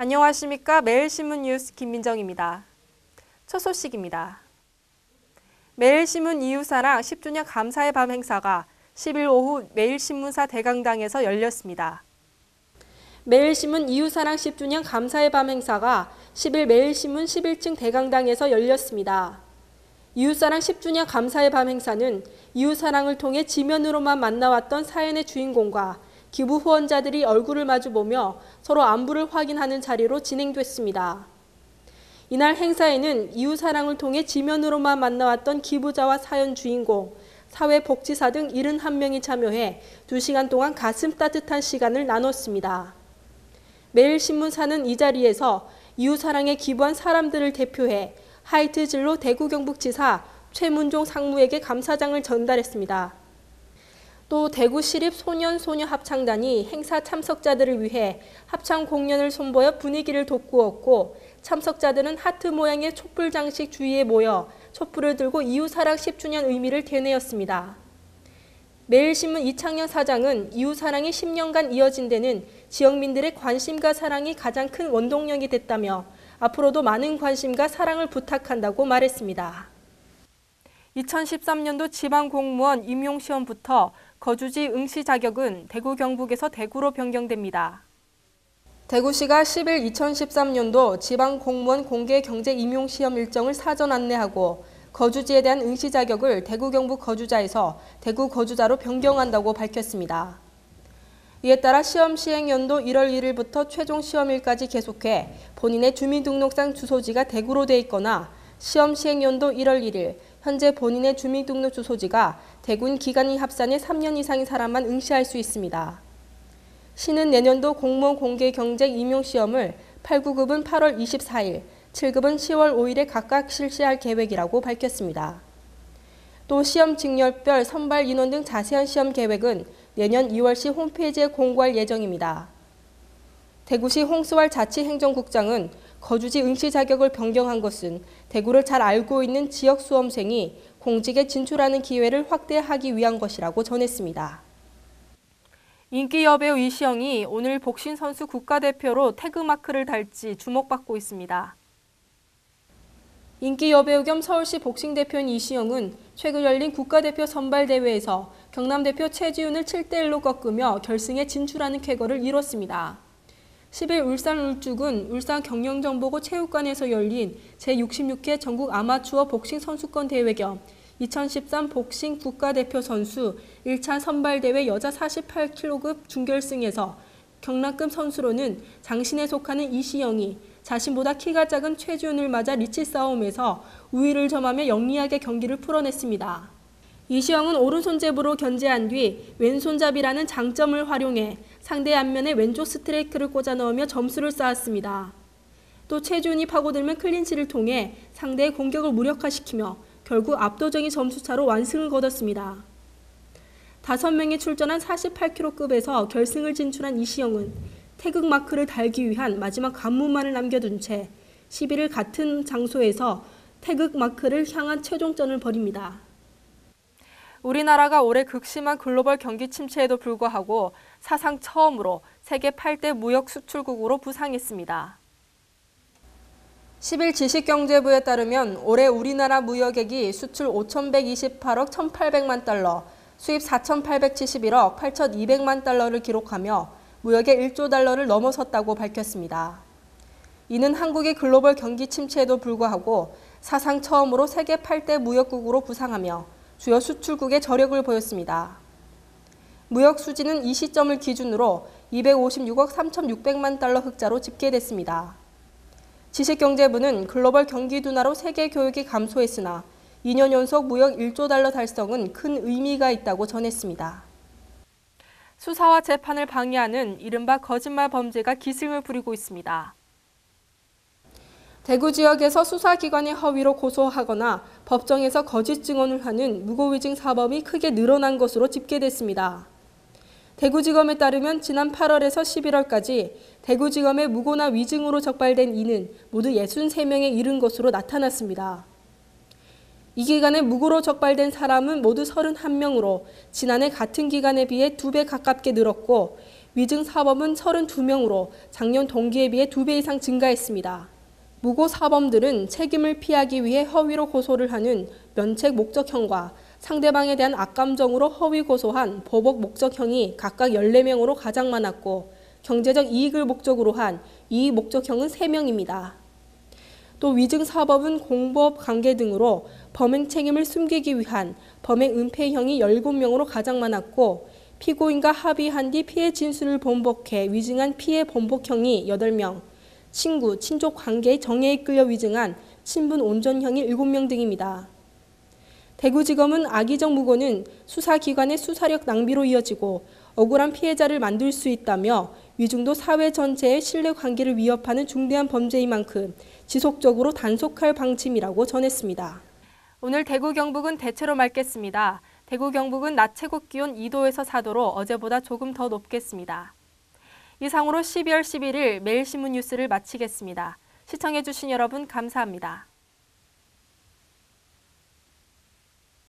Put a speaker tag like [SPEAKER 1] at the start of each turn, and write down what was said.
[SPEAKER 1] 안녕하십니까. 매일신문 뉴스 김민정입니다. 첫 소식입니다. 매일신문 이웃사랑 10주년 감사의 밤 행사가 10일 오후 매일신문사 대강당에서 열렸습니다. 매일신문 이웃사랑 10주년 감사의 밤 행사가 10일 매일신문 11층 대강당에서 열렸습니다. 이웃사랑 10주년 감사의 밤 행사는 이웃사랑을 통해 지면으로만 만나왔던 사연의 주인공과 기부 후원자들이 얼굴을 마주보며 서로 안부를 확인하는 자리로 진행됐습니다. 이날 행사에는 이웃사랑을 통해 지면으로만 만나왔던 기부자와 사연 주인공, 사회복지사 등 71명이 참여해 2시간 동안 가슴 따뜻한 시간을 나눴습니다. 매일신문사는 이 자리에서 이웃사랑에 기부한 사람들을 대표해 하이트진로 대구경북지사 최문종 상무에게 감사장을 전달했습니다. 또 대구시립 소년소녀합창단이 행사 참석자들을 위해 합창 공연을 선보여 분위기를 돋구었고, 참석자들은 하트 모양의 촛불 장식 주위에 모여 촛불을 들고 이웃사랑 10주년 의미를 되뇌었습니다. 매일신문 이창현 사장은 이웃사랑이 10년간 이어진 데는 지역민들의 관심과 사랑이 가장 큰 원동력이 됐다며 앞으로도 많은 관심과 사랑을 부탁한다고 말했습니다. 2013년도 지방공무원 임용시험부터 거주지 응시 자격은 대구 경북에서 대구로 변경됩니다. 대구시가 10일 2013년도 지방공무원 공개경제 임용시험 일정을 사전 안내하고 거주지에 대한 응시 자격을 대구 경북 거주자에서 대구 거주자로 변경한다고 밝혔습니다. 이에 따라 시험 시행 연도 1월 1일부터 최종 시험일까지 계속해 본인의 주민등록상 주소지가 대구로 돼 있거나 시험 시행 연도 1월 1일 현재 본인의 주민등록 주소지가 대구인 기간이 합산해 3년 이상인 사람만 응시할 수 있습니다. 시는 내년도 공무원 공개경쟁 임용시험을 8, 9급은 8월 24일, 7급은 10월 5일에 각각 실시할 계획이라고 밝혔습니다. 또 시험 직렬별 선발 인원 등 자세한 시험 계획은 내년 2월시 홈페이지에 공고할 예정입니다. 대구시 홍수활 자치행정국장은 거주지 응시 자격을 변경한 것은 대구를 잘 알고 있는 지역 수험생이 공직에 진출하는 기회를 확대하기 위한 것이라고 전했습니다. 인기 여배우 이시영이 오늘 복싱 선수 국가대표로 태그마크를 달지 주목받고 있습니다. 인기 여배우 겸 서울시 복싱 대표인 이시영은 최근 열린 국가대표 선발대회에서 경남대표 최지훈을 7대1로 꺾으며 결승에 진출하는 쾌거를 이뤘습니다. 10일 울산 울주군 울산경영정보고 체육관에서 열린 제66회 전국 아마추어 복싱 선수권 대회 겸 2013 복싱 국가대표 선수 1차 선발대회 여자 48kg 준결승에서 경남급 선수로는 장신에 속하는 이시영이 자신보다 키가 작은 최지훈을 맞아 리치 싸움에서 우위를 점하며 영리하게 경기를 풀어냈습니다. 이시영은 오른손 제브로 견제한 뒤 왼손잡이라는 장점을 활용해 상대 안면에 왼쪽 스트레이크를 꽂아 넣으며 점수를 쌓았습니다. 또 최지훈이 파고들면 클린치를 통해 상대의 공격을 무력화시키며 결국 압도적인 점수차로 완승을 거뒀습니다. 5명이 출전한 48kg급에서 결승을 진출한 이시영은 태극마크를 달기 위한 마지막 관문만을 남겨둔 채 11일 같은 장소에서 태극마크를 향한 최종전을 벌입니다. 우리나라가 올해 극심한 글로벌 경기 침체에도 불구하고 사상 처음으로 세계 8대 무역 수출국으로 부상했습니다. 10일 지식경제부에 따르면 올해 우리나라 무역액이 수출 5,128억 1,800만 달러, 수입 4,871억 8,200만 달러를 기록하며 무역의 1조 달러를 넘어섰다고 밝혔습니다. 이는 한국의 글로벌 경기 침체에도 불구하고 사상 처음으로 세계 8대 무역국으로 부상하며 주요 수출국의 저력을 보였습니다. 무역 수지는 이 시점을 기준으로 256억 3,600만 달러 흑자로 집계됐습니다. 지식경제부는 글로벌 경기 둔화로 세계 교역이 감소했으나 2년 연속 무역 1조 달러 달성은 큰 의미가 있다고 전했습니다. 수사와 재판을 방해하는 이른바 거짓말 범죄가 기승을 부리고 있습니다. 대구 지역에서 수사기관의 허위로 고소하거나 법정에서 거짓 증언을 하는 무고위증 사범이 크게 늘어난 것으로 집계됐습니다. 대구지검에 따르면 지난 8월에서 11월까지 대구지검의 무고나 위증으로 적발된 이는 모두 63명에 이른 것으로 나타났습니다. 이 기간에 무고로 적발된 사람은 모두 31명으로 지난해 같은 기간에 비해 2배 가깝게 늘었고 위증 사범은 32명으로 작년 동기에 비해 2배 이상 증가했습니다. 무고 사범들은 책임을 피하기 위해 허위로 고소를 하는 면책 목적형과 상대방에 대한 악감정으로 허위 고소한 보복 목적형이 각각 14명으로 가장 많았고 경제적 이익을 목적으로 한 이익 목적형은 3명입니다. 또 위증 사범은 공법 관계 등으로 범행 책임을 숨기기 위한 범행 은폐형이 17명으로 가장 많았고 피고인과 합의한 뒤 피해 진술을 번복해 위증한 피해 번복형이 8명, 친구, 친족 관계의 정해에 이끌려 위증한 친분 온전형이 7명 등입니다. 대구지검은 악의적 무고는 수사기관의 수사력 낭비로 이어지고 억울한 피해자를 만들 수 있다며 위증도 사회 전체의 신뢰관계를 위협하는 중대한 범죄인 만큼 지속적으로 단속할 방침이라고 전했습니다. 오늘 대구 경북은 대체로 맑겠습니다. 대구 경북은 낮 최고 기온 2도에서 4도로 어제보다 조금 더 높겠습니다. 이상으로 12월 11일 매일신문 뉴스를 마치겠습니다. 시청해주신 여러분 감사합니다.